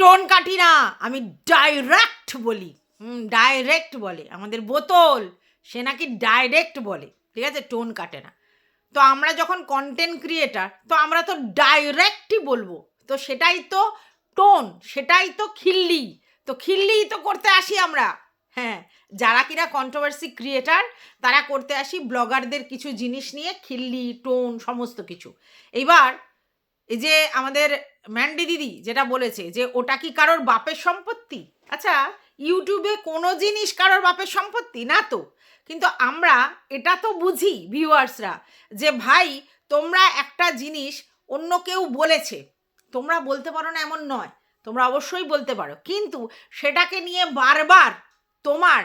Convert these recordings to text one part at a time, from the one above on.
Tone কাটি না, আমি ডাইরেক্ট বলি। ডাইরেক্ট বলে আমাদের বোতল, সে নাকি ডাইরেক্ট বলে, ঠিক আছে, টোন কাটে না। তো আমরা যখন কন্টেন্ট ক্রিয়েটার, তো আমরা তো ডাইরেক্টই বলবো, তো সেটাই তো টোন, সেটাই তো খিল্লি, তো খিল্লিই তো করতে আসি আমরা। হ্যাঁ, যারা কিনা কন্ট্রোভার্সি ক্রিয়েটার, তারা করতে আসি ব্লগারদের কিছু জিনিস নিয়ে খিল্লি, টোন, সমস্ত কিছু। এইবার এই যে আমাদের ম্যান্ডি দিদি যেটা বলেছে যে ওটা কি কারোর বাপের সম্পত্তি, আচ্ছা, ইউটিউবে কোনো জিনিস কারোর বাপের সম্পত্তি না তো, কিন্তু আমরা এটা তো বুঝি ভিউয়ার্সরা যে ভাই তোমরা একটা জিনিস অন্য কেউ বলেছে, তোমরা বলতে পারো না এমন নয়, তোমরা অবশ্যই বলতে পারো, কিন্তু সেটাকে নিয়ে বারবার তোমার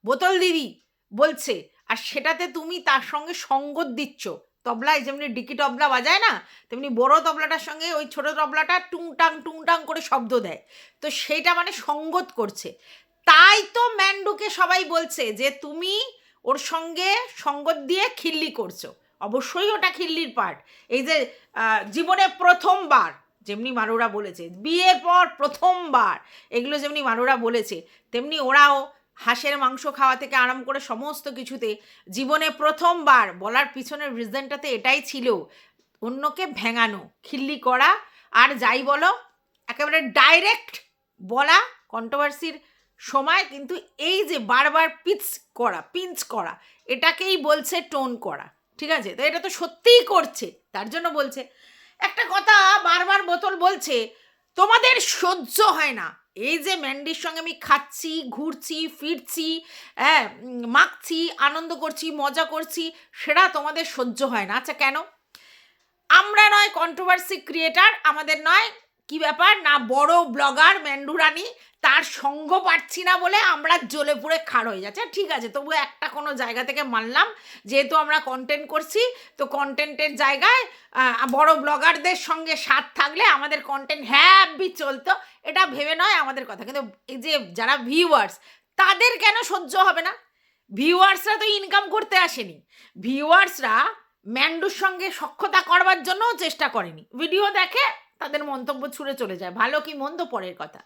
বোতল দিদি বলছে, আর সেটাতে তুমি তার সঙ্গে সঙ্গত দিচ্ছ। তবলায় যেমনি ডিকি তবলা বাজায় না, তেমনি বড় তবলাটার সঙ্গে ওই ছোট তবলাটা টুংটাং করে শব্দ দেয়, তো সেইটা মানে সঙ্গত করছে। তাই তো ম্যান্ডুকে সবাই বলছে যে তুমি ওর সঙ্গে সঙ্গত দিয়ে খিল্লি করছো। অবশ্যই ওটা খিল্লির পার্ট। এই যে জীবনে প্রথমবার যেমনি মারুরা বলেছে, বিয়ের পর প্রথমবার, এগুলো যেমনি মারুরা বলেছে, তেমনি ওরাও হাঁসের মাংস খাওয়া থেকে আরম্ভ করে সমস্ত কিছুতে জীবনে প্রথমবার বলার পিছনের রিজনটাতে এটাই ছিল, অন্যকে ভেঙানো, খিল্লি করা, আর যাই বলো একেবারে ডাইরেক্ট বলা কন্ট্রোভার্সির সময়, কিন্তু এই যে বারবার পিঞ্চ করা, এটাকেই বলছে টোন করা, ঠিক আছে? তো এটা তো সত্যিই করছে, তার জন্য বলছে। একটা কথা বারবার বোতল বলছে, তোমাদের সহ্য হয় না এই যে ম্যান্ডির সঙ্গে আমি খাচ্ছি, ঘুরছি, ফিরছি, হ্যাঁ, মাখছি, আনন্দ করছি, মজা করছি, সেটা তোমাদের সহ্য হয় না। আচ্ছা কেন? আমরা নয় কন্ট্রোভার্সি ক্রিয়েটার, আমাদের নয় কি ব্যাপার না বড় ব্লগার ম্যান্ডু রানী, তার সঙ্গ পাচ্ছি না বলে আমরা জ্বলে পুড়ে খাড় হয়ে যাচ্ছে। ঠিক আছে, তবু একটা কোনো জায়গা থেকে মানলাম, যেহেতু আমরা কন্টেন্ট করছি, তো কন্টেন্টের জায়গায় বড় ব্লগারদের সঙ্গে সাথ থাকলে আমাদের কন্টেন্ট হ্যাপি চলতো, এটা ভেবে নয় আমাদের কথা। কিন্তু এই যে যারা ভিউয়ার্স, তাদের কেন সহ্য হবে না? ভিউয়ার্সরা তো ইনকাম করতে আসেনি, ভিউয়ার্সরা ম্যান্ডুর সঙ্গে সখ্যতা করবার জন্যও চেষ্টা করেনি, ভিডিও দেখে তাদের মন্তব্য ছুঁড়ে চলে যায়, ভালো কি মন্দ পরের কথা,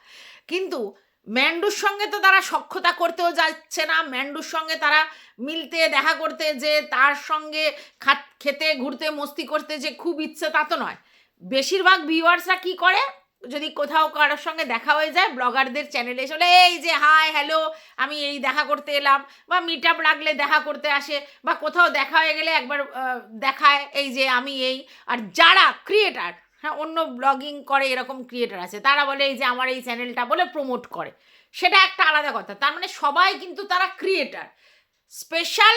কিন্তু ম্যান্ডুর সঙ্গে তো তারা সখ্যতা করতেও যাচ্ছে না, ম্যান্ডুর সঙ্গে তারা মিলতে, দেখা করতে, যে তার সঙ্গে খেতে, ঘুরতে, মস্তি করতে যে খুব ইচ্ছে, তা তো নয়। বেশিরভাগ ভিউয়ার্সরা কি করে, যদি কোথাও কারোর সঙ্গে দেখা হয়ে যায়, ব্লগারদের চ্যানেলে এসে বলে এই যে হাই হ্যালো আমি এই দেখা করতে এলাম, বা মিট আপ লাগলে দেখা করতে আসে, বা কোথাও দেখা হয়ে গেলে একবার দেখায় এই যে আমি এই। আর যারা ক্রিয়েটার, হ্যাঁ, অন্য ব্লগিং করে এরকম ক্রিয়েটার আছে, তারা বলে এই যে আমার এই চ্যানেলটা বলে প্রমোট করে, সেটা একটা আলাদা কথা। তার মানে সবাই কিন্তু তারা ক্রিয়েটার। স্পেশাল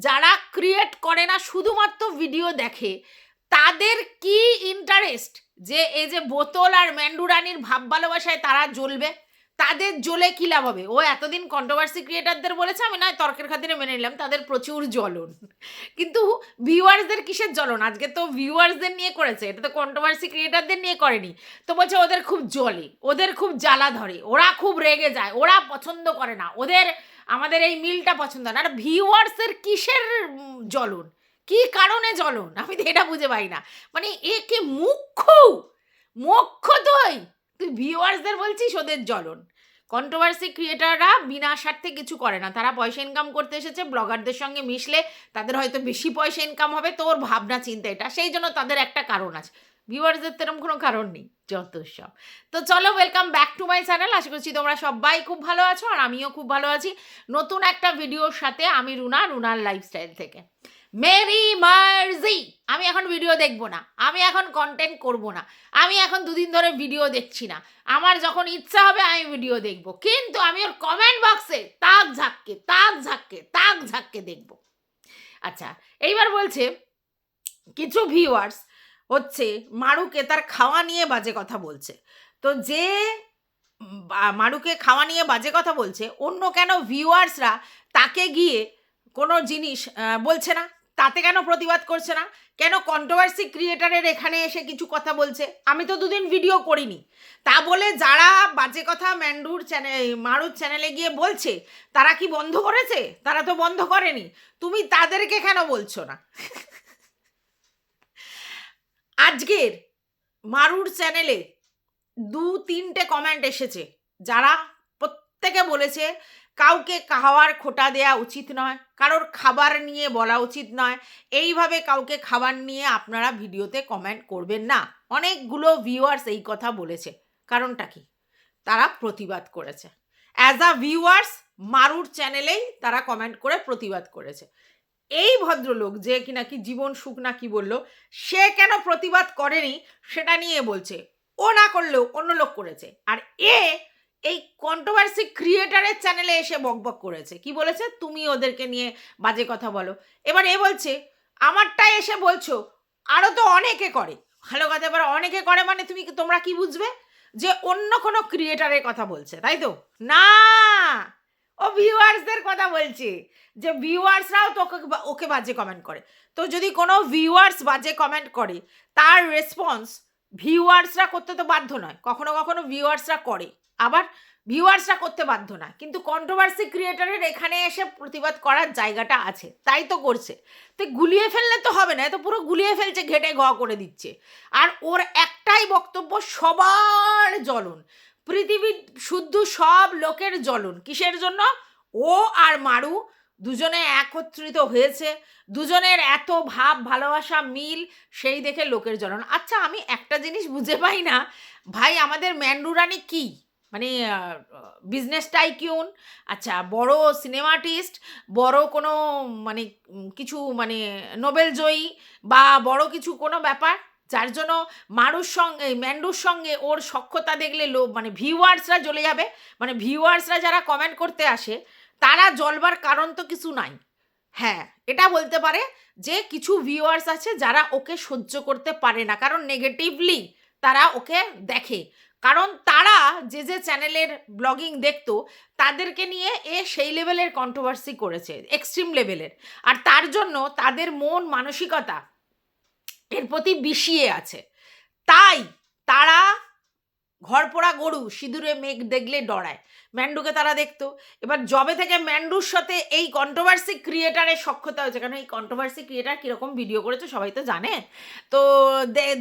যারা ক্রিয়েট করে না, শুধুমাত্র ভিডিও দেখে, তাদের কি ইন্টারেস্ট যে এই যে বোতল আর ম্যান্ডু রানীর ভাব ভালোবাসায় তারা জ্বলবে? তাদের জ্বলে কি লাভ হবে? ও এতদিন কন্ট্রোভার্সি ক্রিয়েটারদের বলেছে, আমি নয় তর্কের খাতিরে মেনে নিলাম তাদের প্রচুর জ্বলন, কিন্তু ভিউয়ার্সদের কিসের জ্বলন? আজকে তো ভিউয়ার্সদের নিয়ে করেছে, এটা তো কন্ট্রোভার্সি ক্রিয়েটারদের নিয়ে করেনি। তো বলছে ওদের খুব জ্বলে, ওদের খুব জ্বালা ধরে, ওরা খুব রেগে যায়, ওরা পছন্দ করে না, ওদের আমাদের এই মিলটা পছন্দ না। আর ভিউয়ার্সের কিসের জ্বলন, কি কারণে জ্বলন? আমি তো এটা বুঝে পাই না। মানে এ কি মুখ্য তুই ভিউয়ার্সদের বলছিস ওদের জ্বলন। কন্ট্রোভার্সি ক্রিয়েটাররা বিনা স্বার্থে কিছু করে না, তারা পয়সা ইনকাম করতে এসেছে, ব্লগারদের সঙ্গে মিশলে তাদের হয়তো বেশি পয়সা ইনকাম হবে, তোর ভাবনা চিন্তা এটা, সেই জন্য তাদের একটা কারণ আছে। ভিউয়ার্সদের তেরম কোনো কারণ নেই, যত সব। তো চলো, welcome back to my channel. আশা করছি তোমরা সবাই খুব ভালো আছো, আর আমিও খুব ভালো আছি। নতুন একটা ভিডিওর সাথে আমি রুনার লাইফস্টাইল থেকে। মেরি মার্জি, আমি এখন ভিডিও দেখবো না, আমি এখন কন্টেন্ট করব না, আমি এখন দুদিন ধরে ভিডিও দেখছি না, আমার যখন ইচ্ছা হবে আমি ভিডিও দেখব, কিন্তু আমি ওর কমেন্ট বক্সে তাক ঝাক্কে দেখব। আচ্ছা, এইবার বলছে কিছু ভিউয়ার্স হচ্ছে মারুকে তার খাওয়া নিয়ে বাজে কথা বলছে। তো যে মারুকে খাওয়া নিয়ে বাজে কথা বলছে, অন্য কেন ভিউয়ার্সরা তাকে গিয়ে কোনো জিনিস বলছে না, তাতে কেন প্রতিবাদ করছে না? কেন কন্ট্রোভার্সি ক্রিয়েটারের এখানে এসে কিছু কথা বলছে? আমি তো দুদিন ভিডিও করিনি, তা বলে যারা বাজে কথা মারুর চ্যানেলে গিয়ে বলছে, তারা কি বন্ধ করেছে? তারা তো বন্ধ করেনি, তুমি তাদেরকে কেন বলছো না? আজকের মারুর চ্যানেলে 2-3টে কমেন্ট এসেছে, যারা প্রত্যেকে বলেছে কাউকে খাওয়ার খোটা দেওয়া উচিত নয়, কারোর খাবার নিয়ে বলা উচিত নয়, এইভাবে কাউকে খাবার নিয়ে আপনারা ভিডিওতে কমেন্ট করবেন না। অনেকগুলো ভিউয়ার্স এই কথা বলেছে। কারণটা কি? তারা প্রতিবাদ করেছে। অ্যাজ আ ভিউয়ার্স মারুর চ্যানেলেই তারা কমেন্ট করে প্রতিবাদ করেছে। এই ভদ্রলোক যে কি নাকি জীবন সুখ না কি বললো, সে কেন প্রতিবাদ করেনি সেটা নিয়ে বলছে। ও না করলেও অন্য লোক করেছে। আর এই কন্ট্রোভার্সি ক্রিয়েটারের চ্যানেলে এসে বকবক করেছে। কি বলেছে? তুমি ওদেরকে নিয়ে বাজে কথা বলো। এবার এ বলছে আমারটাই এসে বলছো, আরও তো অনেকে করে। ভালো কথা, এবার অনেকে করে মানে তোমরা কি বুঝবে যে অন্য কোনো ক্রিয়েটারের কথা বলছে, তাই তো? না, ও ভিউয়ার্সদের কথা বলছে, যে ভিউয়ার্সরাও তো ওকে বাজে কমেন্ট করে। তো যদি কোনো ভিউয়ার্স বাজে কমেন্ট করে, তার রেসপন্স ভিউয়ার্সরা করতে তো বাধ্য নয়। কখনো কখনো ভিউয়ার্সরা করে, আবার ভিউয়ার্সরা করতে বাধ্য না। কিন্তু কন্ট্রোভার্সি ক্রিয়েটারের এখানে এসে প্রতিবাদ করার জায়গাটা আছে, তাই তো করছে। তো গুলিয়ে ফেললে তো হবে না, তো পুরো গুলিয়ে ফেলছে, ঘেটে ঘ করে দিচ্ছে। আর ওর একটাই বক্তব্য, সবার জ্বলন, পৃথিবীর শুদ্ধ সব লোকের জ্বলন। কিসের জন্য? ও আর মারু দুজনে একত্রিত হয়েছে, দুজনের এত ভাব ভালোবাসা মিল, সেই দেখে লোকের জ্বলন। আচ্ছা, আমি একটা জিনিস বুঝে পাই না ভাই, আমাদের ম্যান্ডু রানী কি মানে বিজনেস টাইকিউন, আচ্ছা বড় সিনেমাটিস্ট, বড় কোনো মানে কিছু মানে নোবেল জয়ী বা বড় কিছু কোনো ব্যাপার, যার জন্য ম্যান্ডুর সঙ্গে ওর সখ্যতা দেখলে মানে ভিউয়ার্সরা জ্বলে যাবে? মানে ভিউয়ার্সরা যারা কমেন্ট করতে আসে তারা জ্বলবার কারণ তো কিছু নাই। হ্যাঁ, এটা বলতে পারে যে কিছু ভিউয়ার্স আছে যারা ওকে সহ্য করতে পারে না, কারণ নেগেটিভলি তারা ওকে দেখে। কারণ তারা যে চ্যানেলের ব্লগিং দেখতো তাদেরকে নিয়ে সেই লেভেলের কন্ট্রোভার্সি করেছে, এক্সট্রিম লেভেলের। আর তার জন্য তাদের মন মানসিকতা এর প্রতি বিষিয়ে আছে। তাই তারা ঘরপোড়া গরু সিঁদুরে মেঘ দেখলে ডরায়। ম্যান্ডুকে তারা দেখতো। এবার যবে থেকে ম্যান্ডুর সাথে এই কন্ট্রোভার্সি ক্রিয়েটারের সখ্যতা হয়েছে, কারণ এই কন্ট্রোভার্সি ক্রিয়েটার কীরকম ভিডিও করেছে সবাই তো জানে, তো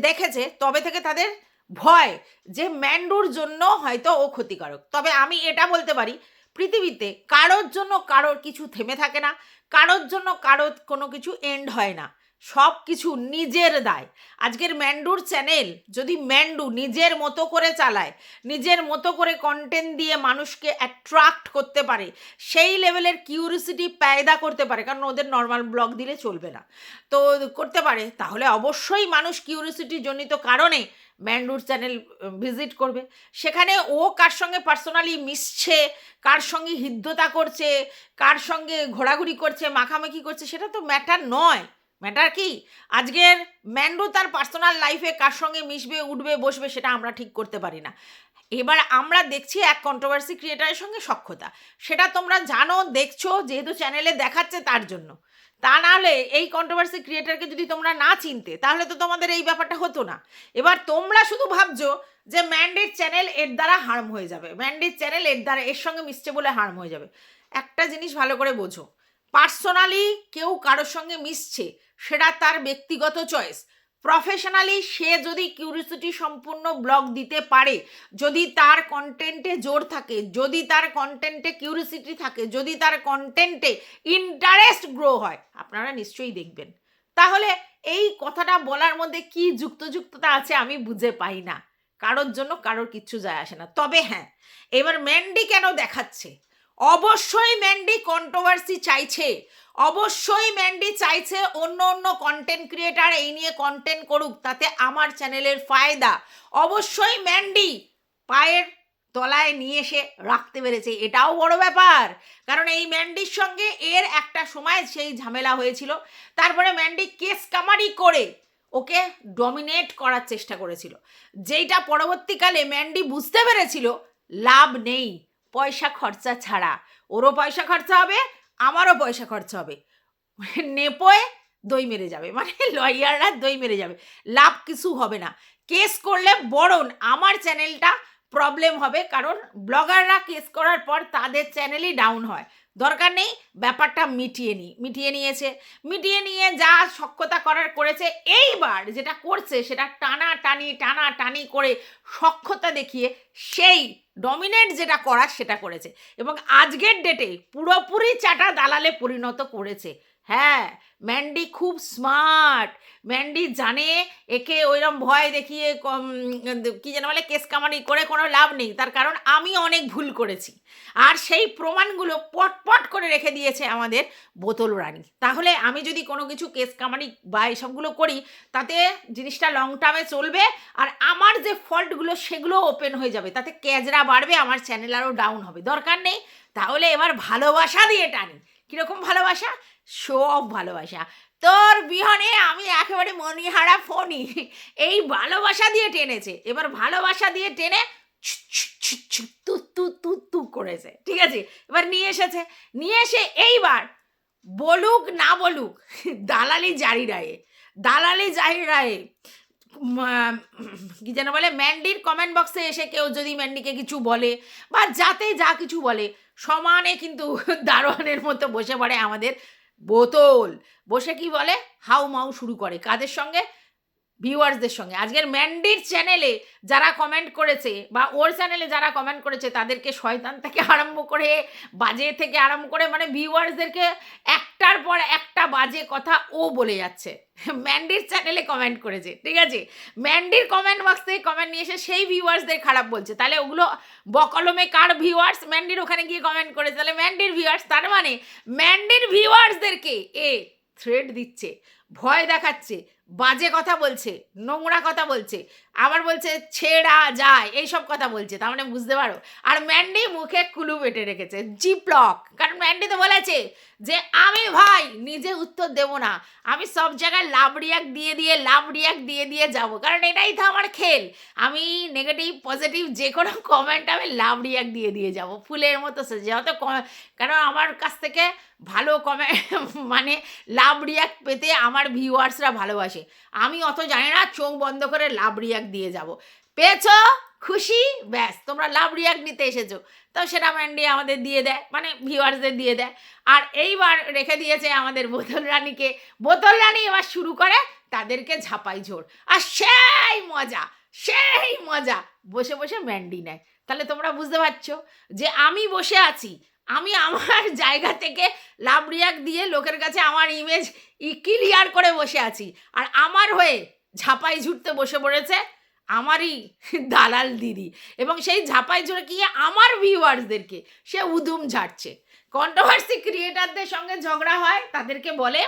দেখেছে, তবে থেকে তাদের ভয় যে ম্যান্ডুর জন্য হয়তো ও ক্ষতিকারক। তবে আমি এটা বলতে পারি, পৃথিবীতে কারোর জন্য কারোর কিছু থেমে থাকে না, কারোর জন্য কারোর কোনো কিছু এন্ড হয় না, সব কিছু নিজের দায়। আজকের ম্যান্ডুর চ্যানেল যদি ম্যান্ডু নিজের মতো করে চালায়, নিজের মতো করে কন্টেন্ট দিয়ে মানুষকে অ্যাট্রাক্ট করতে পারে, সেই লেভেলের কিউরিসিটি পায়দা করতে পারে, কারণ ওদের নর্মাল ব্লগ দিলে চলবে না, তো করতে পারে, তাহলে অবশ্যই মানুষ কিউরিসিটি জনিত কারণে ম্যান্ডুর চ্যানেল ভিজিট করবে। সেখানে ও কার সঙ্গে পার্সোনালি মিশছে, কার সঙ্গে হৃদ্যতা করছে, কার সঙ্গে ঘোরাঘুরি করছে, মাখামাখি করছে, সেটা তো ম্যাটার নয়। ম্যাটার কি, আজকের ম্যান্ডু তার পার্সোনাল লাইফে কার সঙ্গে মিশবে, উঠবে, বসবে, সেটা আমরা ঠিক করতে পারি না। এবার আমরা দেখছি এক কন্ট্রোভার্সি ক্রিয়েটারের সঙ্গে সখ্যতা, সেটা তোমরা জানো, দেখছো, যেহেতু চ্যানেলে দেখাচ্ছে তার জন্য। তা নাহলে এই কন্ট্রোভার্সি ক্রিয়েটারকে যদি তোমরা না চিনতে, তাহলে তো তোমাদের এই ব্যাপারটা হতো না। এবার তোমরা শুধু ভাবছো যে ম্যান্ডির চ্যানেল এর দ্বারা হার্ম হয়ে যাবে, ম্যান্ডির চ্যানেল এর দ্বারা এর সঙ্গে মিশছে বলে হার্ম হয়ে যাবে। একটা জিনিস ভালো করে বোঝো, পার্সোনালি কেউ কারোর সঙ্গে মিশছে সেটা তার ব্যক্তিগত চয়েস। প্রফেশনালি সে যদি কিউরিসিটি সম্পূর্ণ ব্লগ দিতে পারে, যদি তার কন্টেন্টে জোর থাকে, যদি তার কন্টেন্টে কিউরিসিটি থাকে, যদি তার কন্টেন্টে ইন্টারেস্ট গ্রো হয়, আপনারা নিশ্চয়ই দেখবেন। তাহলে এই কথাটা বলার মধ্যে কি যুক্ততা আছে আমি বুঝে পাই না। কারোর জন্য কারোর কিচ্ছু যায় আসে না। তবে হ্যাঁ, এবার ম্যান্ডি কেন দেখাচ্ছে, অবশ্যই ম্যান্ডি কন্ট্রোভার্সি চাইছে, অবশ্যই ম্যান্ডি চাইছে অন্য কন্টেন্ট ক্রিয়েটার এই নিয়ে কন্টেন্ট করুক, তাতে আমার চ্যানেলের ফায়দা। অবশ্যই ম্যান্ডি পায়ের তলায় নিয়ে এসে রাখতে পেরেছে, এটাও বড় ব্যাপার। কারণ এই ম্যান্ডির সঙ্গে এর একটা সময় সেই ঝামেলা হয়েছিল, তারপরে ম্যান্ডি কেস কামারি করে ওকে ডমিনেট করার চেষ্টা করেছিল, যেইটা পরবর্তীকালে ম্যান্ডি বুঝতে পেরেছিল লাভ নেই পয়সা খরচা ছাড়া। ওরও পয়সা খরচা হবে, আমারও পয়সা খরচা হবে, নেপোয়ে দই মেরে যাবে, মানে লয়াররা দই মেরে যাবে, লাভ কিছু হবে না। কেস করলে বরং আমার চ্যানেলটা প্রবলেম হবে, কারণ ব্লগাররা কেস করার পর তাদের চ্যানেলই ডাউন হয়, দরকার নেই, ব্যাপারটা মিটিয়ে নিয়েছে। মিটিয়ে নিয়ে যা সখ্যতা করার করেছে। এইবার যেটা করছে সেটা টানাটানি করে সখ্যতা দেখিয়ে সেই ডমিনেট যেটা করার সেটা করেছে, এবং আজকের ডেটে পুরোপুরি চাটা দালালে পরিণত করেছে। হ্যাঁ, ম্যান্ডি খুব স্মার্ট। ম্যান্ডি জানে একে ওইরকম ভয় দেখিয়ে কি যেন বলে কেস কামারি করে কোনো লাভ নেই, তার কারণ আমি অনেক ভুল করেছি, আর সেই প্রমাণগুলো পট করে রেখে দিয়েছে আমাদের বোতল রানী। তাহলে আমি যদি কোনো কিছু কেস কামারি বা এসবগুলো করি, তাতে জিনিসটা লং টার্মে চলবে, আর আমার যে ফল্টগুলো সেগুলো ওপেন হয়ে যাবে, তাতে ক্যাজরা বাড়বে, আমার চ্যানেল আরও ডাউন হবে। দরকার নেই। তাহলে এবার ভালোবাসা দিয়ে টানি। কীরকম ভালোবাসা? শো অফ ভালোবাসা। তোর বিহনে আমি একেবারে মনিহারা ফোনি, এই ভালোবাসা দিয়ে টেনেছে। এবার ভালোবাসা দিয়ে টেনে তু করেছে, ঠিক আছে? এবার নিয়ে এসে এইবার বলুক না বলুক, দালালি জারি রায়ে কি যেন বলে, ম্যান্ডির কমেন্ট বক্সে এসে কেউ যদি ম্যান্ডিকে কিছু বলে বা যাতে যা কিছু বলে, সমানে কিন্তু দারোয়ানের মতো বসে পড়ে আমাদের বোতল। বসে কি বলে, হাউ মাউ শুরু করে। কাদের সঙ্গে? ভিউয়ার্সদের সঙ্গে। আজকের ম্যান্ডির চ্যানেলে যারা কমেন্ট করেছে বা ওর চ্যানেলে যারা কমেন্ট করেছে, তাদেরকে শয়তান থেকে আরম্ভ করে, বাজে থেকে আরম্ভ করে, মানে ভিউয়ার্সদেরকে একটার পর একটা বাজে কথা ও বলে যাচ্ছে। ম্যান্ডির চ্যানেলে কমেন্ট করেছে, ঠিক আছে? ম্যান্ডির কমেন্ট বক্স থেকে কমেন্ট নিয়ে এসে সেই ভিউয়ার্সদের খারাপ বলছে। তাহলে ওগুলো বকলমে কার ভিউয়ার্স? ম্যান্ডির ওখানে গিয়ে কমেন্ট করেছে, তাহলে ম্যান্ডির ভিউয়ার্স। তার মানে ম্যান্ডির ভিউয়ার্সদেরকে এ থ্রেট দিচ্ছে, ভয় দেখাচ্ছে, বাজে কথা বলছে, নোংরা কথা বলছে, আবার বলছে ছেড়া যায়, এইসব কথা বলছে। তার মানে বুঝতে পারো। আর ম্যান্ডি মুখে কুলু বেটে রেখেছে, জিপলক। কারণ ম্যান্ডি তো বলেছে যে আমি ভাই নিজে উত্তর দেবো না, আমি সব জায়গায় লাভ রিয়াক্ট দিয়ে যাবো, কারণ এটাই তো আমার খেল। আমি নেগেটিভ পজিটিভ যে কোনো কমেন্ট আমি লাভ রিয়াক্ট দিয়ে যাবো, ফুলের মতো যত কারণ আমার কাছ থেকে ভালো কমেন্ট মানে লাভ রিয়াক্ট পেতে আমার ভিউয়ার্সরা ভালোবাসে। আমি অত জানি না, চোখ বন্ধ করে লাভ রিয়াক্ট দিয়ে যাব। পেয়েছো, খুশি, ব্যাস, তোমরা লাভ রিয়াক্ট নিতে এসেছো। তো সেটা ম্যান্ডি আমাদের দিয়ে দেয়, মানে ভিউয়ার্সদের দিয়ে দেয়। আর এইবার রেখে দিয়েছে আমাদের বোতল রানীকে। বোতল রানী এবার শুরু করে তাদেরকে ঝাপাই ঝোড়, আর সেই মজা বসে বসে ম্যান্ডি নেয়। তাহলে তোমরা বুঝতে পারছো যে আমি বসে আছি, আমি আমার জায়গা থেকে লাভ রিয়াক্ট দিয়ে লোকের কাছে আমার ইমেজ ক্লিয়ার করে বসে আছি, আর আমার হয়ে ঝাপাই ঝুড়তে বসে পড়েছে আমারই দালাল দিদি, এবং সেই ঝাপাই ঝুড়ে গিয়ে আমার ভিউয়ার্সদেরকে সে উদুম ঝাড়ছে। কন্ট্রোভার্সি ক্রিয়েটারদের সঙ্গে ঝগড়া হয়, তাদেরকে বলে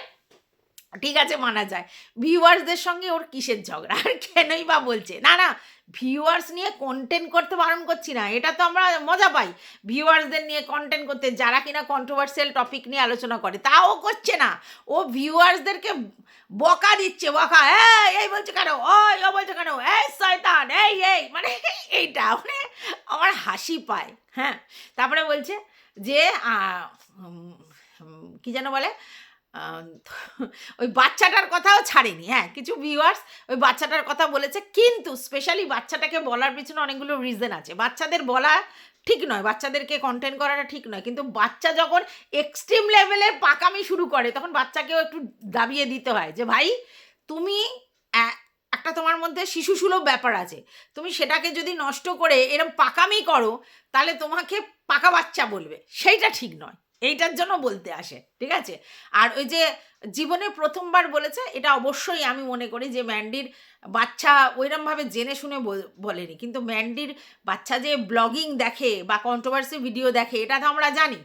ঠিক আছে, মানা যায়। ভিউয়ার্সদের সঙ্গে ওর কিসের ঝগড়া, আর কেনই বা বলছে? না, ভিউয়ার্স নিয়ে কন্টেন্ট করতে বারণ করছি না, এটা তো আমরা মজা পাই ভিউয়ার্সদের নিয়ে কন্টেন্ট করতে, যারা কিনা কন্ট্রোভার্সিয়াল টপিক নিয়ে আলোচনা করে। তাও করছে না, ও ভিউয়ার্সদেরকে বকা দিচ্ছে, বকা। এই বলছে কেন, ও বলছে কেন, এই শয়তান, এই মানে এইটা মানে আমার হাসি পায়। হ্যাঁ, তারপরে বলছে যে কি যেন বলে, ওই বাচ্চাটার কথাও ছাড়েনি। হ্যাঁ, কিছু ভিউয়ার্স ওই বাচ্চাটার কথা বলেছে, কিন্তু স্পেশালি বাচ্চাটাকে বলার পিছনে অনেকগুলো রিজন আছে। বাচ্চাদের বলা ঠিক নয়, বাচ্চাদেরকে কন্টেন্ট করাটা ঠিক নয়, কিন্তু বাচ্চা যখন এক্সট্রিম লেভেলের পাকামি শুরু করে, তখন বাচ্চাকেও একটু দাবিয়ে দিতে হয় যে ভাই, তুমি একটা তোমার মধ্যে শিশুসুলভ ব্যাপার আছে, তুমি সেটাকে যদি নষ্ট করে এরকম পাকামি করো, তাহলে তোমাকে পাকা বাচ্চা বলবে, সেইটা ঠিক নয়। এইটার জন্য বলতে আসে, ঠিক আছে? আর ওই যে জীবনে প্রথমবার বলেছে, এটা অবশ্যই আমি মনে করি যে ম্যান্ডির বাচ্চা ওইরমভাবে জেনে শুনে বলেনি, কিন্তু ম্যান্ডির বাচ্চা যে ব্লগিং দেখে বা কন্ট্রোভার্সি ভিডিও দেখে, এটা তো আমরা জানি,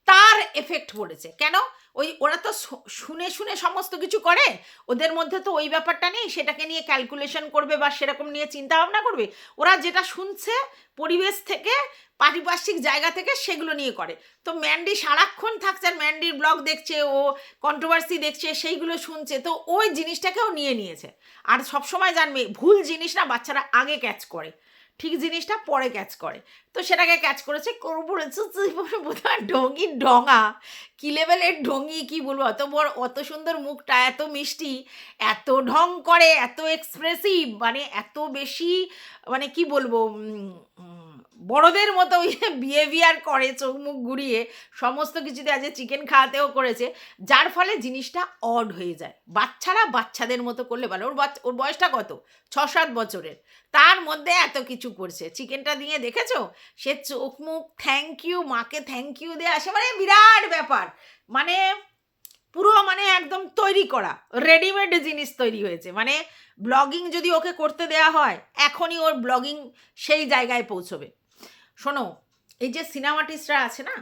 তার এফেক্ট পড়েছে। কেন? ওরা তো শুনে সমস্ত কিছু করে, ওদের মধ্যে তো ওই ব্যাপারটা নেই সেটাকে নিয়ে ক্যালকুলেশন করবে বা সেরকম নিয়ে চিন্তা ভাবনা করবে। ওরা যেটা শুনছে পরিবেশ থেকে, পারিপার্শ্বিক জায়গা থেকে, সেগুলো নিয়ে করে। তো ম্যান্ডি সারাক্ষণ থাকছে, আর ম্যান্ডির ব্লগ দেখছে, ও কন্ট্রোভার্সি দেখছে, সেইগুলো শুনছে, তো ওই জিনিসটাকেও নিয়েছে। আর সবসময় জানবে, ভুল জিনিস না বাচ্চারা আগে ক্যাচ করে, ঠিক জিনিসটা পরে ক্যাচ করে। তো সেটাকে ক্যাচ করেছে, বোধহয় ঢঙ্গি ডঙা, কী লেভেলের ঢঙ্গি, কি বলবো, অত বড়, অত সুন্দর মুখটা, এত মিষ্টি, এত ঢং করে, এত এক্সপ্রেসিভ, মানে এত বেশি, মানে কি বলবো, বড়দের মতো বিহেভিয়ার করে, চোখ মুখ ঘুরিয়ে সমস্ত কিছুতে, আজ চিকেন খাওয়াতেও করেছে, যার ফলে জিনিসটা অড হয়ে যায়। বাচ্চারা বাচ্চাদের মতো করলে ভালো। ওর বয়সটা কত? 6-7 বছরের, তার মধ্যে এত কিছু করছে। চিকেনটা দিয়ে দেখেছো, সে চোখ মুখ থ্যাংক ইউ, মাকে থ্যাংক ইউ দিয়ে আসে, মানে বিরাট ব্যাপার, মানে পুরো মানে একদম তৈরি করা রেডিমেড জিনিস তৈরি হয়েছে। মানে ব্লগিং যদি ওকে করতে দেয়া হয়, এখনই ওর ব্লগিং সেই জায়গায় পৌঁছবে। শোনো, এই যে সিনেমাটিস্টরা আছে না,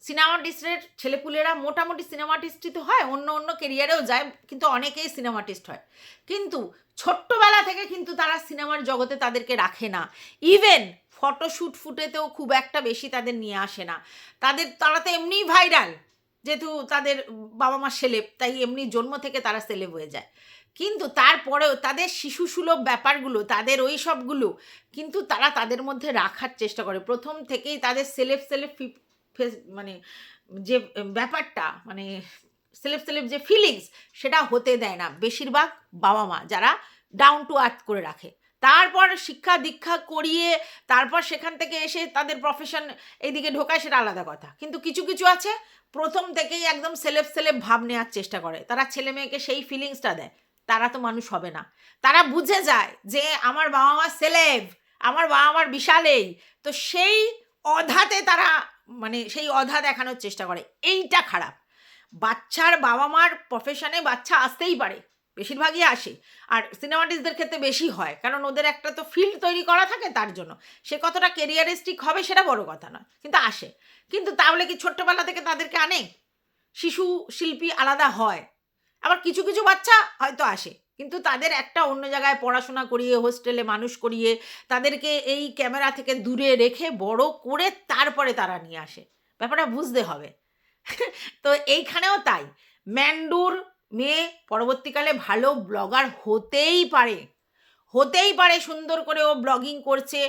সিনেমাটিস্টের ছেলেপুলেরা মোটামুটি সিনেমাটিস্টই তো হয়, অন্য অন্য কেরিয়ারেও যায়, কিন্তু অনেকেই সিনেমাটিস্ট হয়, কিন্তু ছোট্টবেলা থেকে কিন্তু তারা সিনেমার জগতে তাদেরকে রাখে না। ইভেন ফটোশ্যুট ফুটেতেও খুব একটা বেশি তাদের নিয়ে আসে না। তারা তো এমনিই ভাইরাল, যেহেতু তাদের বাবা মা সেলেব, তাই এমনি জন্ম থেকে তারা সেলেব হয়ে যায়। কিন্তু তারপরেও তাদের শিশুসুলভ ব্যাপারগুলো, তাদের ওই সবগুলো কিন্তু তারা তাদের মধ্যে রাখার চেষ্টা করে। প্রথম থেকেই তাদের সেলেব মানে যে ব্যাপারটা, মানে সেলেব যে ফিলিংস, সেটা হতে দেয় না বেশিরভাগ বাবা মা, যারা ডাউন টু আর্থ করে রাখে। তারপর শিক্ষা দীক্ষা করিয়ে তারপর সেখান থেকে এসে তাদের প্রফেশন এইদিকে ঢোকায়, সেটা আলাদা কথা। কিন্তু কিছু কিছু আছে প্রথম থেকেই একদম সেলেব ভাব নেওয়ার চেষ্টা করে, তারা ছেলে মেয়েকে সেই ফিলিংসটা দেয়। তারা তো মানুষ হবে না। তারা বুঝে যায় যে আমার বাবা মা সেলেব, আমার বাবা মার বিশালেই, তো সেই অধাতে তারা মানে সেই অধা দেখানোর চেষ্টা করে। এইটা খারাপ। বাচ্চার বাবা মার প্রফেশনে বাচ্চা আসতেই পারে, বেশিরভাগই আসে, আর সিনেমাটিস্টদের ক্ষেত্রে বেশি হয়, কারণ ওদের একটা তো ফিল্ড তৈরি করা থাকে, তার জন্য সে কতটা কেরিয়ারিস্টিক হবে সেটা বড় কথা নয়, কিন্তু আসে। কিন্তু তাহলে কি ছোট্টবেলা থেকে তাদেরকে আনে? শিশু শিল্পী আলাদা হয়, আবার কিছু কিছু বাচ্চা হয়তো আসে, কিন্তু তাদের একটা অন্য জায়গায় পড়াশোনা করিয়ে, হোস্টেলে মানুষ করিয়ে, তাদেরকে এই ক্যামেরা থেকে দূরে রেখে বড় করে তারপরে তারা নিয়ে আসে। ব্যাপারটা বুঝতে হবে। তো এইখানেও তাই, ম্যান্ডুর মেয়ে পরবর্তীকালে ভালো ব্লগার হতেই পারে, সুন্দর করে ও ব্লগিং করছে,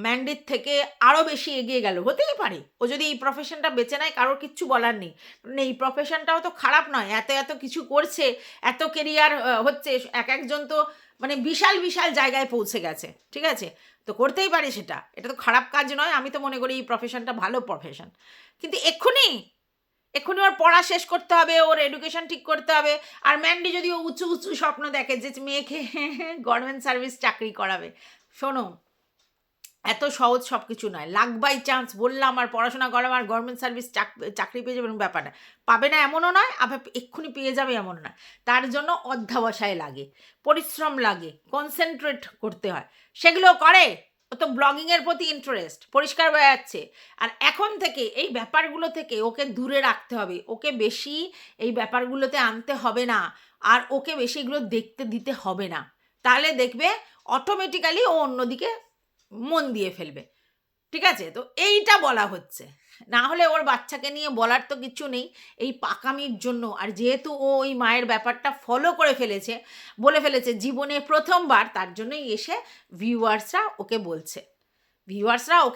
ম্যান্ডির থেকে আরও বেশি এগিয়ে গেল, হতেই পারে। ও যদি এই প্রফেশনটা বেছে নেয়, কারোর কিচ্ছু বলার নেই, মানে এই প্রফেশনটাও তো খারাপ নয়, এত কিছু করছে, এত কেরিয়ার হচ্ছে, একজন তো মানে বিশাল বিশাল জায়গায় পৌঁছে গেছে, ঠিক আছে, তো করতেই পারে সেটা, এটা তো খারাপ কাজ নয়। আমি তো মনে করি এই প্রফেশনটা ভালো প্রফেশন, কিন্তু এক্ষুনি ওর পড়া শেষ করতে হবে, ওর এডুকেশন ঠিক করতে হবে। আর ম্যান্ডি যদি উঁচু উঁচু স্বপ্ন দেখে যে মেয়েকে গভর্নমেন্ট সার্ভিস চাকরি করাবে, শোনো, এত সহজ সব কিছু নয়। লাক বাই চান্স বললাম আর পড়াশোনা করাম আর গভর্নমেন্ট সার্ভিস চাকরি পেয়ে যাবে, ব্যাপার না। পাবে না এমনও নয়, আবার এক্ষুনি পেয়ে যাবে এমনও নয়। তার জন্য অধ্যাবসায় লাগে, পরিশ্রম লাগে, কনসেন্ট্রেট করতে হয়, সেগুলো করে। ও তো ব্লগিংয়ের প্রতি ইন্টারেস্ট পরিষ্কার হয়ে যাচ্ছে। আর এখন থেকে এই ব্যাপারগুলো থেকে ওকে দূরে রাখতে হবে, ওকে বেশি এই ব্যাপারগুলোতে আনতে হবে না, আর ওকে বেশি এগুলো দেখতে দিতে হবে না। তাহলে দেখবে অটোমেটিক্যালি ও অন্যদিকে মন দিয়ে ফেলবে, ঠিক আছে? তো এইটা বলা হচ্ছে, না হলে ওর বাচ্চাকে নিয়ে বলার তো কিছু নেই এই পাকামির জন্য। আর যেহেতু ও ওই মায়ের ব্যাপারটা ফলো করে ফেলেছে, বলে ফেলেছে জীবনে প্রথমবার, তার জন্যই এসে ভিউয়ার্সরা ওকে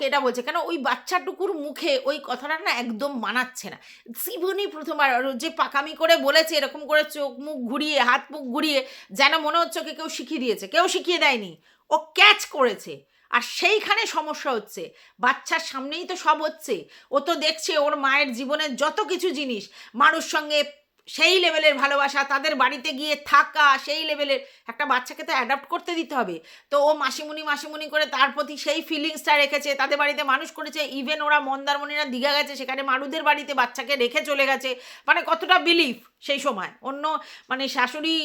এটা বলছে। কেন ওই বাচ্চাটুকুর মুখে ওই কথাটা না একদম মানাচ্ছে না। জীবনই প্রথমবার যে পাকামি করে বলেছে, এরকম করে চোখ মুখ ঘুরিয়ে, হাত মুখ ঘুরিয়ে, যেন মনে হচ্ছে ওকে কেউ শিখিয়ে দিয়েছে। কেউ শিখিয়ে দেয়নি, ও ক্যাচ করেছে। আর সেইখানে সমস্যা হচ্ছে, বাচ্চার সামনেই তো সব হচ্ছে, ও তো দেখছে ওর মায়ের জীবনের যত কিছু জিনিস, মানুষ সঙ্গে সেই লেভেলের ভালোবাসা, তাদের বাড়িতে গিয়ে থাকা সেই লেভেলের, একটা বাচ্চাকে তো অ্যাডাপ্ট করতে দিতে হবে। তো ও মাসিমুনি করে তার প্রতি সেই ফিলিংসটা রেখেছে, তাদের বাড়িতে মানুষ করেছে। ইভেন ওরা মন্দারমণিরা দীঘা গেছে, সেখানে মারুদের বাড়িতে বাচ্চাকে রেখে চলে গেছে। মানে কতটা বিলিফ সেই সময়, অন্য মানে শাশুড়ি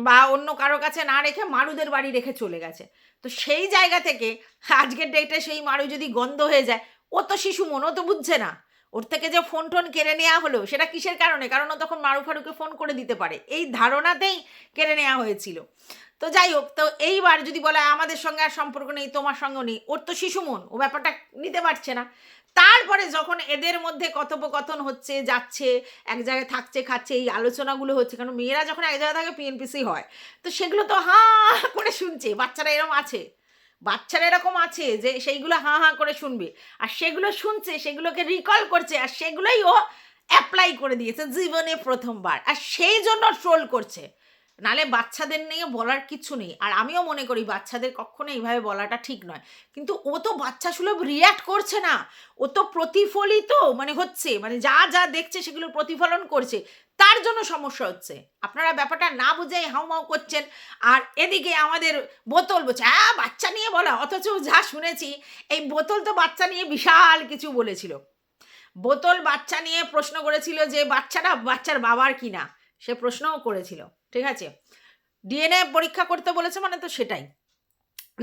বা অন্য কারো কাছে না রেখে মারুদের বাড়ি রেখে চলে গেছে। তো সেই জায়গা থেকে আজকের ডেটে সেই মারু যদি গন্ধ হয়ে যায়, ও তো শিশু মন, ও তো বুঝছে না। ওর থেকে যে ফোন টোন কেড়ে নেওয়া হলো, সেটা কিসের কারণে? কারণ ও তখন মারু ফারুকে ফোন করে দিতে পারে, এই ধারণাতেই কেড়ে নেওয়া হয়েছিল। তো যাই হোক, তো এইবার যদি বলে আমাদের সঙ্গে আর সম্পর্ক নেই, তোমার সঙ্গে নেই, ওর তো শিশু মন, ও ব্যাপারটা নিতে পারছে না। তারপরে যখন এদের মধ্যে কথোপকথন হচ্ছে, যাচ্ছে, এক জায়গায় থাকছে, খাচ্ছে, এই আলোচনাগুলো হচ্ছে, কারণ মেয়েরা যখন এক জায়গায় থাকে পিএনপিসি হয়, তো সেগুলো তো হাঁ করে শুনছে। বাচ্চারা এরকম আছে যে সেইগুলো হাঁ করে শুনবে, আর সেগুলো শুনছে, সেগুলোকে রিকল করছে, আর সেগুলোই ও অ্যাপ্লাই করে দিয়েছে জীবনে প্রথমবার, আর সেই জন্য ট্রোল করছে। নালে বাচ্চাদের নিয়ে বলার কিছু নেই। আর আমিও মনে করি বাচ্চাদের কখনো এইভাবে বলাটা ঠিক নয়, কিন্তু ও তো বাচ্চা সুলভ রিয়্যাক্ট করছে না, ও তো প্রতিফলিত মানে হচ্ছে, মানে যা যা দেখছে সেগুলো প্রতিফলন করছে, তার জন্য সমস্যা হচ্ছে। আপনারা ব্যাপারটা না বুঝেই হাউমাউ করছেন, আর এদিকে আমাদের বোতল বলছে হ্যাঁ বাচ্চা নিয়ে বলা, অথচ যা শুনেছি এই বোতল তো বাচ্চা নিয়ে বিশাল কিছু বলেছিল। বোতল বাচ্চা নিয়ে প্রশ্ন করেছিল যে বাচ্চাটা বাচ্চার বাবার কিনা, সে প্রশ্নও করেছিল, ঠিক আছে। ডিএনএ পরীক্ষা করতে বলেছে মানে তো সেটাই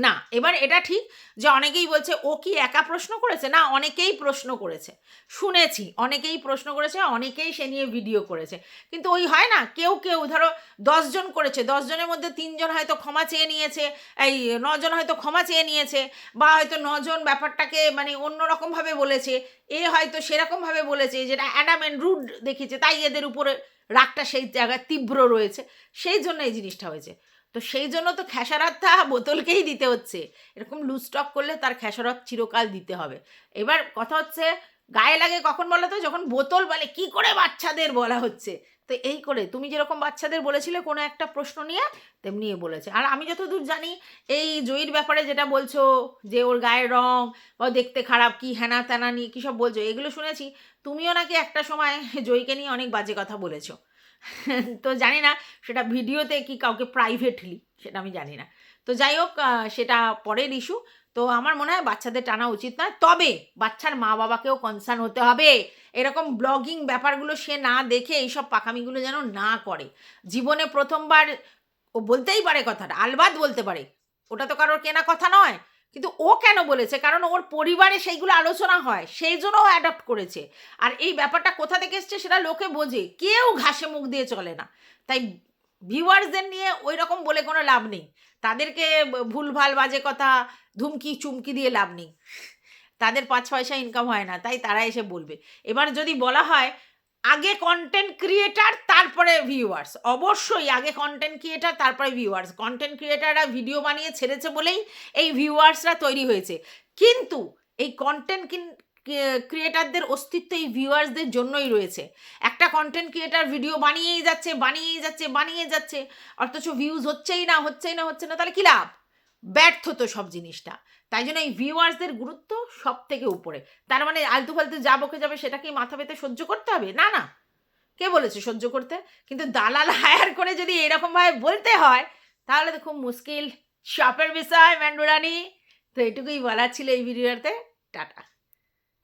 না। এবার এটা ঠিক যে অনেকেই বলছে ও কি একা প্রশ্ন করেছে, না অনেকেই প্রশ্ন করেছে, শুনেছি অনেকেই প্রশ্ন করেছে, অনেকেই সে নিয়ে ভিডিও করেছে। কিন্তু ওই হয় না, কেউ কেউ ধরো 10 জন করেছে, 10 জনের মধ্যে 3 জন হয়তো ক্ষমা চেয়ে নিয়েছে, এই 9 জন হয়তো ক্ষমা চেয়ে নিয়েছে, বা হয়তো 9 জন ব্যাপারটাকে মানে অন্যরকমভাবে বলেছে, এ হয়তো সেরকমভাবে বলেছে যেটা অ্যাডামেন্ট রুড দেখেছে, তাই এদের উপরে রাগটা সেই জায়গায় তীব্র রয়েছে, সেই জন্য এই জিনিসটা হয়েছে। তো সেই জন্য তো খেসারতটা বোতলকেই দিতে হচ্ছে। এরকম লুজ টক করলে তার খেসারত চিরকাল দিতে হবে। এবার কথা হচ্ছে গায়ে লাগে কখন বলো তো, যখন বোতল বলে কি করে বাচ্চাদের বলা হচ্ছে। তো এই করে তুমি যেরকম বাচ্চাদের বলেছিলে কোনো একটা প্রশ্ন নিয়ে, তেমনি বলেছে। আর আমি যতদূর জানি এই জয়ীর ব্যাপারে যেটা বলছো যে ওর গায়ের রং বা দেখতে খারাপ কি হ্যানা ত্যানা নিয়ে কী সব বলছো, এগুলো শুনেছি তুমিও নাকি একটা সময় জয়ীকে নিয়ে অনেক বাজে কথা বলেছো। তো জানি না সেটা ভিডিওতে কি কাউকে প্রাইভেটলি, সেটা আমি জানি না। তো যাই হোক সেটা পরের ইস্যু। তো আমার মনে হয় বাচ্চাদের টানা উচিত নয়, তবে বাচ্চার মা বাবাকেও কনসার্ন হতে হবে। এরকম ব্লগিং ব্যাপারগুলো সে না দেখে এইসব পাকামিগুলো যেন না করে। জীবনে প্রথমবার ও বলতেই পারে কথাটা, আলবাত বলতে পারে, ওটা তো কারোর কেনা কথা নয়। কিন্তু ও কেন বলেছে, কারণ ওর পরিবারে সেইগুলো আলোচনা হয়, সেই জন্য ও অ্যাডপ্ট করেছে। আর এই ব্যাপারটা কোথা থেকে এসছে সেটা লোকে বোঝে, কেউ ঘাসে মুখ দিয়ে চলে না। তাই ভিউয়ার্সদের নিয়ে ওই রকম বলে কোনো লাভ নেই, তাদেরকে ভুলভাল বাজে কথা ধুমকি চুমকি দিয়ে লাভ নেই, তাদের 5 পয়সা ইনকাম হয় না, তাই তারা এসে বলবে। এবার যদি বলা হয় আগে কন্টেন্ট ক্রিয়েটার তারপরে ভিউয়ার্স, অবশ্যই আগে কন্টেন্ট ক্রিয়েটার তারপরে ভিউয়ার্স। কন্টেন্ট ক্রিয়েটাররা ভিডিও বানিয়ে ছেড়েছে বলেই এই ভিউয়ার্সরা তৈরি হয়েছে, কিন্তু এই কন্টেন্ট ক্রিয়েটারদের অস্তিত্ব এই ভিউয়ার্সদের জন্যই রয়েছে। একটা কন্টেন্ট ক্রিয়েটার ভিডিও বানিয়েই যাচ্ছে বানিয়েই যাচ্ছে বানিয়ে যাচ্ছে, অথচ ভিউজ হচ্ছেই না হচ্ছেই না হচ্ছে না, তাহলে কী লাভ? ব্যর্থ তো সব জিনিসটা। তাই জন্য এই ভিউয়ার্সদের গুরুত্ব সব থেকে উপরে। তার মানে আলতু ফালতু যা বকে যাবে সেটাকেই মাথা পেতে সহ্য করতে হবে, না না, কে বলেছে সহ্য করতে? কিন্তু দালাল হায়ার করে যদি এরকমভাবে বলতে হয় তাহলে তো খুব মুশকিল, চাপের বিষয় ম্যান্ডুরানি। তো এটুকুই বলার ছিল এই ভিডিওতে। টাটা।